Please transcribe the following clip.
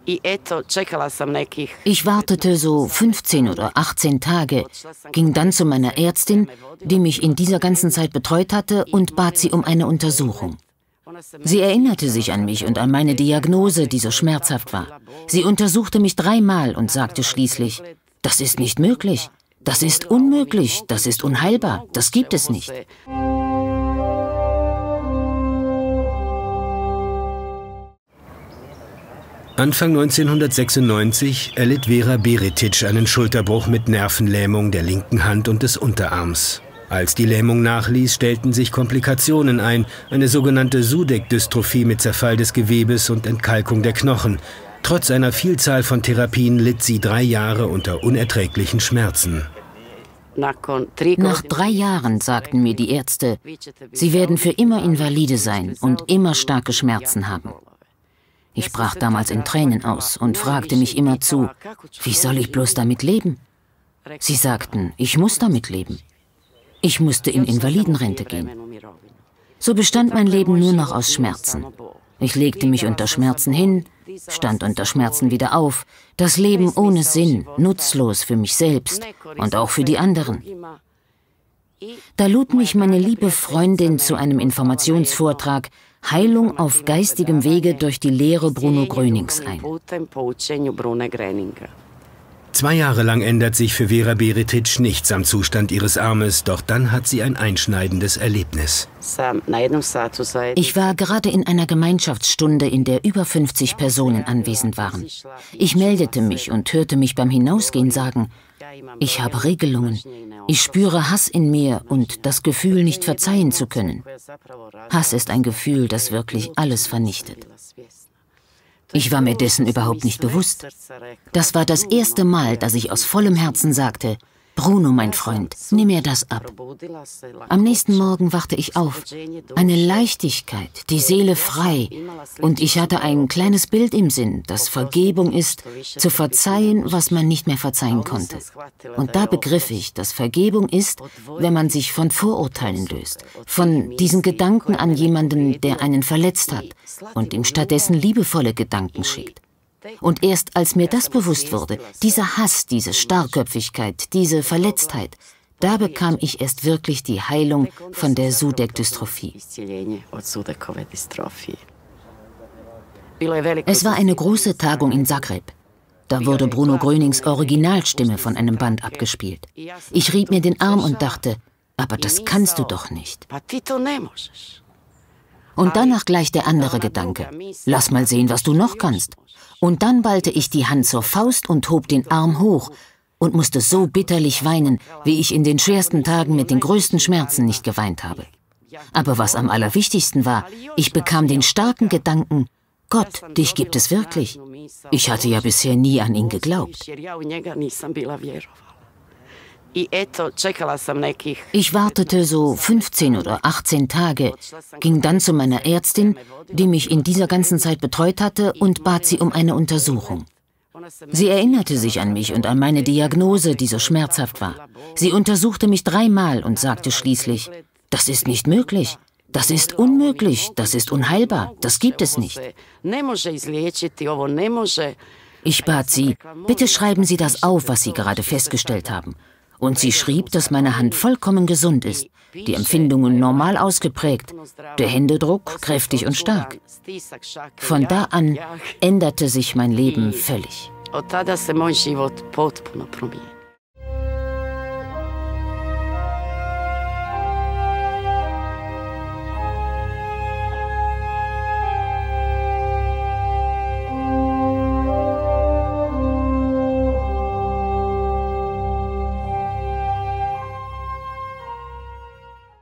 Ich wartete so 15 oder 18 Tage, ging dann zu meiner Ärztin, die mich in dieser ganzen Zeit betreut hatte, und bat sie um eine Untersuchung. Sie erinnerte sich an mich und an meine Diagnose, die so schmerzhaft war. Sie untersuchte mich 3-mal und sagte schließlich: Das ist nicht möglich, das ist unmöglich, das ist unheilbar, das gibt es nicht. Anfang 1996 erlitt Vera Beretic einen Schulterbruch mit Nervenlähmung der linken Hand und des Unterarms. Als die Lähmung nachließ, stellten sich Komplikationen ein, eine sogenannte Sudeck-Dystrophie mit Zerfall des Gewebes und Entkalkung der Knochen. Trotz einer Vielzahl von Therapien litt sie 3 Jahre unter unerträglichen Schmerzen. Nach 3 Jahren sagten mir die Ärzte, Sie werden für immer Invalide sein und immer starke Schmerzen haben. Ich brach damals in Tränen aus und fragte mich immerzu, wie soll ich bloß damit leben? Sie sagten, ich muss damit leben. Ich musste in Invalidenrente gehen. So bestand mein Leben nur noch aus Schmerzen. Ich legte mich unter Schmerzen hin, stand unter Schmerzen wieder auf. Das Leben ohne Sinn, nutzlos für mich selbst und auch für die anderen. Da lud mich meine liebe Freundin zu einem Informationsvortrag Heilung auf geistigem Wege durch die Lehre Bruno Grönings ein. 2 Jahre lang ändert sich für Vera Beretic nichts am Zustand ihres Armes, doch dann hat sie ein einschneidendes Erlebnis. Ich war gerade in einer Gemeinschaftsstunde, in der über 50 Personen anwesend waren. Ich meldete mich und hörte mich beim Hinausgehen sagen: Ich habe Regelungen. Ich spüre Hass in mir und das Gefühl, nicht verzeihen zu können. Hass ist ein Gefühl, das wirklich alles vernichtet. Ich war mir dessen überhaupt nicht bewusst. Das war das erste Mal, dass ich aus vollem Herzen sagte: Bruno, mein Freund, nimm mir das ab. Am nächsten Morgen wachte ich auf. Eine Leichtigkeit, die Seele frei. Und ich hatte ein kleines Bild im Sinn, dass Vergebung ist, zu verzeihen, was man nicht mehr verzeihen konnte. Und da begriff ich, dass Vergebung ist, wenn man sich von Vorurteilen löst, von diesen Gedanken an jemanden, der einen verletzt hat, und ihm stattdessen liebevolle Gedanken schickt. Und erst als mir das bewusst wurde, dieser Hass, diese Starrköpfigkeit, diese Verletztheit, da bekam ich erst wirklich die Heilung von der Sudeck-Dystrophie. Es war eine große Tagung in Zagreb. Da wurde Bruno Grönings Originalstimme von einem Band abgespielt. Ich rieb mir den Arm und dachte: Aber das kannst du doch nicht. Und danach gleich der andere Gedanke: Lass mal sehen, was du noch kannst. Und dann ballte ich die Hand zur Faust und hob den Arm hoch und musste so bitterlich weinen, wie ich in den schwersten Tagen mit den größten Schmerzen nicht geweint habe. Aber was am allerwichtigsten war, ich bekam den starken Gedanken: Gott, dich gibt es wirklich. Ich hatte ja bisher nie an ihn geglaubt. Ich wartete so 15 oder 18 Tage, ging dann zu meiner Ärztin, die mich in dieser ganzen Zeit betreut hatte, und bat sie um eine Untersuchung. Sie erinnerte sich an mich und an meine Diagnose, die so schmerzhaft war. Sie untersuchte mich 3-mal und sagte schließlich: Das ist nicht möglich, das ist unmöglich, das ist unheilbar, das gibt es nicht. Ich bat sie: Bitte schreiben Sie das auf, was Sie gerade festgestellt haben. Und sie schrieb, dass meine Hand vollkommen gesund ist, die Empfindungen normal ausgeprägt, der Händedruck kräftig und stark. Von da an änderte sich mein Leben völlig.